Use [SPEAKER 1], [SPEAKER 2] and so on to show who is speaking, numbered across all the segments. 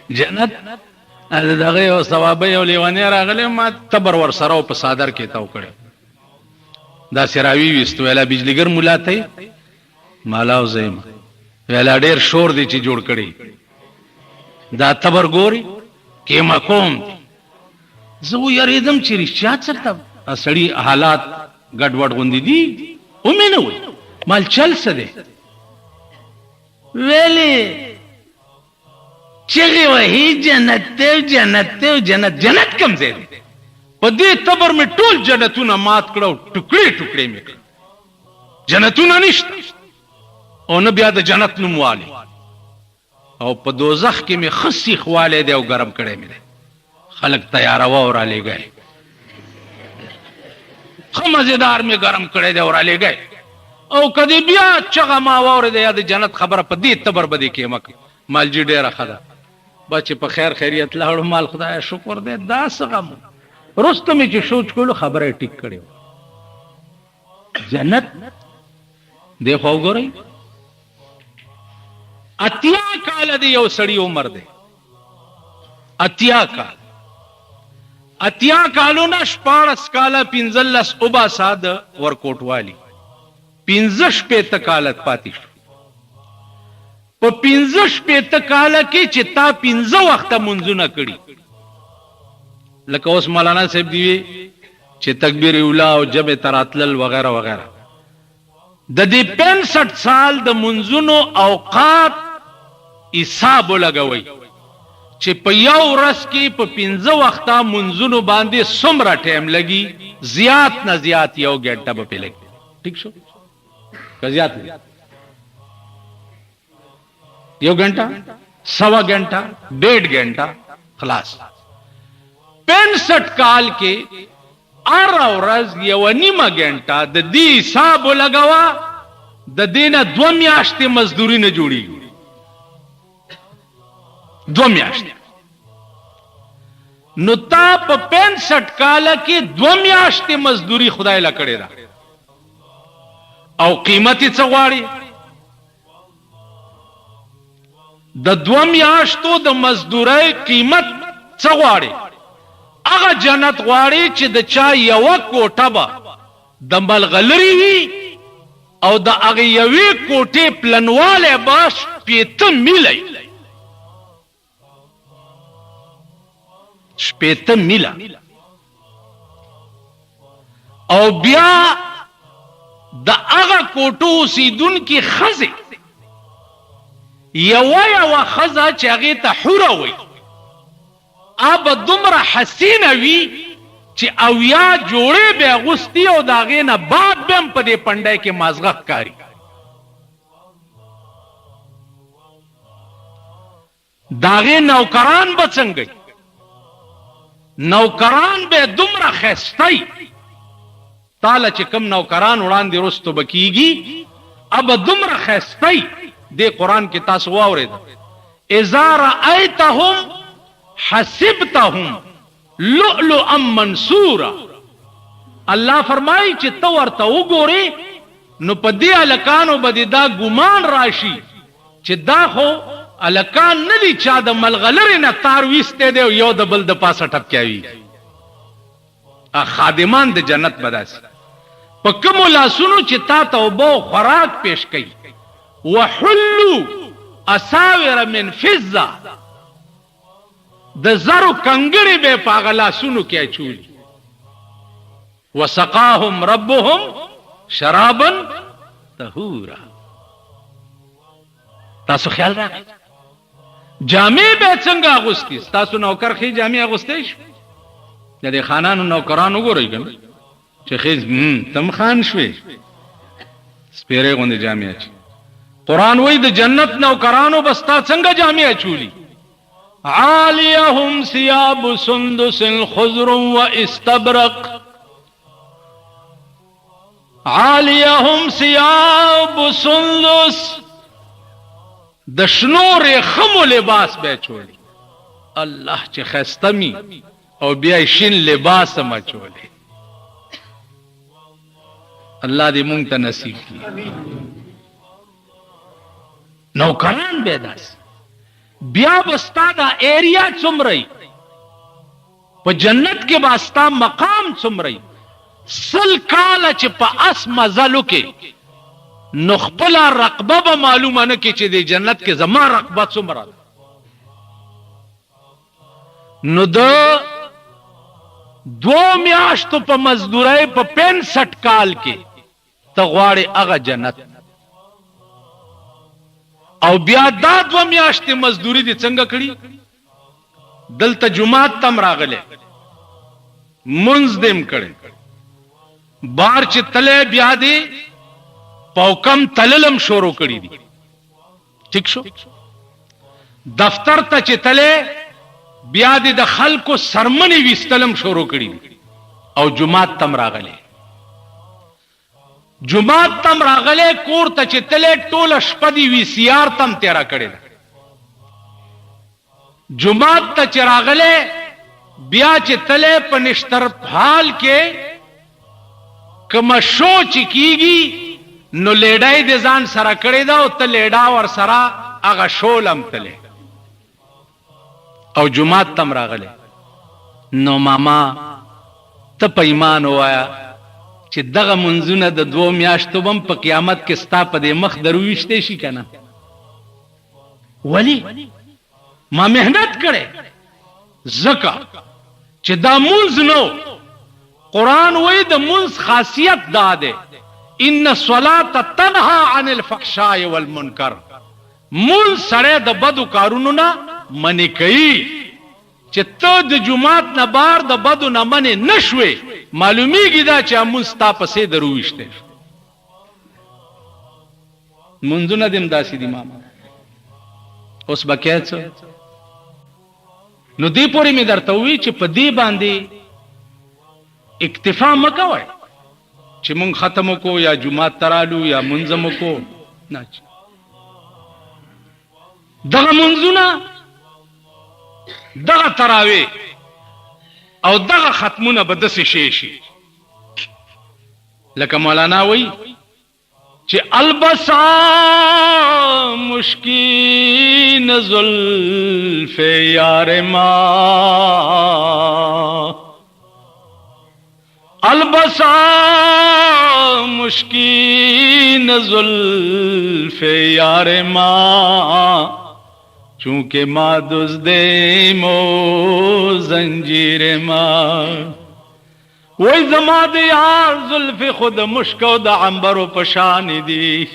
[SPEAKER 1] جنت دغه یو ثوابه یو لیوانې راغلی ما تبر ور سره په صادر کې تاو کړی دا سراوی وستو ویلا بجلیګر مولا ته مالاو زیم ویلا ډیر شور دی چې جوړ کړی دا تبر ګوري کې مقوم زه یریدم چې رښتیا چرته اسړي حالات ګډوډ غوندي دي او مې نه وای مال چل څه دی ویلې چغه وهي جنت جنت کم ځای دی په دې تبر می ټول جنتونه مات کړو ټوکړي ټوکړي می کړ جنتونه نشته او نه بیا د جنت نوم والی او په دوزخ کې می خسي خواله دی او ګرم کړي می خلق تیاروا اور علی گئے خمزدار می ګرم کړي دی اور علی گئے او کدی بیا چغه ما اور دی د جنت خبره په دې تبر بدی کې مک مال جی ډیره خدا بچ په خیر خیریت لاړو مال خدای شکر دې دا څنګه رستم چې سوچ کولو خبره ټیک کړو جنت دیکھو وګورئ اتیا کال دی یو سړی عمر دی اتیا کالونه شپارس کاله پنځلس اوبا ساد ورکوټ والی 15 کالت پاتې شو په 15 کاله کې چې تا 15 وخت منځونه کړي لکه اوس مولانا صاحب دی چې تکبیر اولا او جمع تراتل وغیرہ وغیرہ د دې 65 سال د منځونو اوقات حساب لګوي چې په یو ورځ کې په 15 وخته منځونو باندې څومره ټایم لګي زیات نه زیات یو غنټه به لګي ٹھیک شو زیات یو غنټه سوا غنټه 1.5 غنټه خلاص 65 کال کې ار ورځ یو نیمه غنټه د دې حساب لګوا د دینه 2 میاشتې مزدوري نه جوړي 2 میاشتې نو تا په 65 کال کې 2 میاشتې مزدوري خدای لا کړې ده او قیمت یې څه غواړي د 2 میاشتو د مزدورۍ قیمت څه غواړي هغه جنت غواړي چې د چا یو کوټه به د ملغلری وي او د هغه یوې کوټې پلنواله باش 5 میله 5 میله او بیا د هغه کوټو سیدونکو خزه یو خزه چې هغه ته حوره وي اب دومره حسینه وی چې اویا جوړې به غستی او داغه نه بعد بم په دې پندای کې مازغه کاری داغه نوکران بچنګي نوکران به دومره خستای تعالی چې کم نوکران وړاندې رستو بکیږي اب دومره خستای دې قران کې تاسو واورید اذا رایتهم حسبتهم لؤلؤا منصورا الله فرمایي چې تو ورته وګوري نو په دې الکانو باندې دا ګمان راشي چې دا خو الکان نه دي چا د ملغلر نه تار وسته دی یو د بل د پاسه ټپکاوي خادمان د جنت بداس په کوم لاسونو چې تا توبه خوراک پیش کړي وحلوا اساور من فضه د زرو کنګړې به پاغلا سونو کې چولي وسقاهم ربهم شرابا طهورا تاسو خیال راکړئ جامې به څنګه اغوستي تاسو نوکر خې جامې اغوستې شو د دې خانانو نوکرانو وګورئ کنه چې خې تم خان شوي سپیره غوندې جامې اچي قران وایي د جنت نوکرانو بستا څنګه جامې اچولي عالیهم ثياب سندس خضر واستبرق عالیهم ثياب سندس د شنو رخمو لباس به چولي الله چې خستمی او بیا شین لباس ما چولي الله دې مونږ ته نصیب کړي نوکران به داس بیا بستا دا ایریا څومره په جنت کې باستا مقام څومره سل کاله چې په اس مزلو کې نو خپل رقبه به معلومه نه کې چې د جنت کې زما رقبه څومره نو د 2 میاشتو په مزدورۍ په 65 کال کې ته غواړې هغه جنت او بیا دا 2 میاشتې مزدوري دې څنګه کړي دلته جمعات تم راغله منځ دیم کړي بار چې تله بیا دې پوکم تللم شروع کړي دي ٹھیک شو دفتر ته چې تله بیا دې د خلکو سرمنی وستلم شروع کړي دي او جمعات تم راغله جمعات تم راغله کور ته چې تله ټوله شپه دی وی سی آر تم تیرا کړي جمعات ته چې راغله بیا چې تله په نشتر حال کې کما شو چې کیږي نو لیډای د ځان سره کړی دا او ته لیډا ور سره هغه شولم تله او جمعات تم راغله نو ماما ته په ایمان وایا چې دغه منځونه د 2 میاشتو بم په قیامت کې ستا په دې مخ درويشته شي کنه ولی ما مهنت کړي زکا چې دا منځ نو قران وای د منځ خاصیت دا ده ان الصلاه تنها عن الفحشاء والمنکر مول سره د بدو کارونو نه منی کوي چې ته د جمعات نه بار د بدو نه منی نشوي معلومیږي دا چې مستا پسې درويشته منځونه دیم داسې دي ماما اوس بکې څه نو دې پورې می درته وی چې په دې باندې اکتفا مکوئ چې مونږ ختم کو یا جمعات ترالو یا منظم کو نه دغه منځونه دغه تراوی او دغه ختمونه به دسه شي لکه مولانا وی چې البسا مشکین زلف یار ما البسا مشکین زلف یار ما چونکہ ما دزدیم و زنجیر ما وی زما د یار زلف خود مشکو د عنبر و پشان دی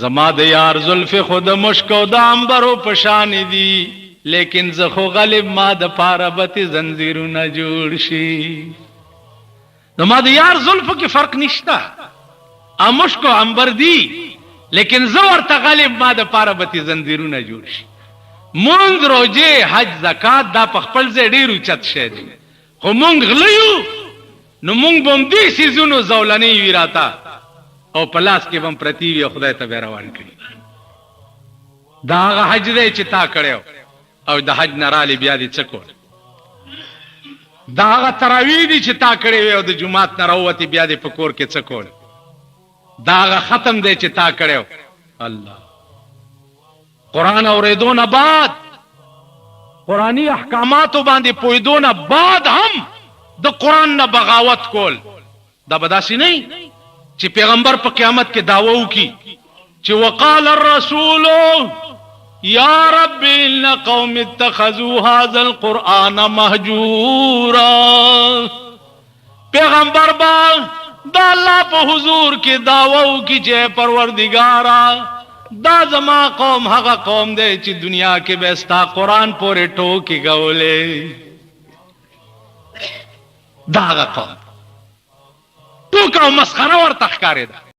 [SPEAKER 1] زما د یار زلف خود مشکو د عنبر و پشان دی لیکن زخو غالب ما د پاربت زنجیرو نہ جوړ شي زما د یار زلف کې فرق نشتا مشکو عنبر دی لیکن زور ته غالب ما د پاربت زنجیرو نہ جوړ شي مونږ روزه حج زکات دا په خپل ځای ډیرو چت شه دي خو مونږ غلیو نو مونږ بم دې سيزونو زولنې ویراتا او پلاس کې بم پرتی وی خدای ته روان کړي دا حج دې چې تا کړو او د حج نرالی بیا دې څکو دا تراوی دې چې تا کړو او د جمعات نراوتی بیا دې پکور کې څکو دا ختم دې چې تا کړو الله قران اوریدون بعد قرآنی احکاماتو باندې پویدونه بعد هم د قرآن نه بغاوت کول دا بداسي نه چې پیغمبر په قیامت کې داوا وکي چې وقال الرسول یا رب ان قوم اتخذوا هذا القرآن مهجورا پیغمبر با دا الله په حضور کې داوا وکي چې پروردگارا دا زما قوم هغه قوم دی چې دنیا کې به ستا قرآن پورې ټوکی غولې دا هغه قوم ټوکا او مسخره ورته ښکارېده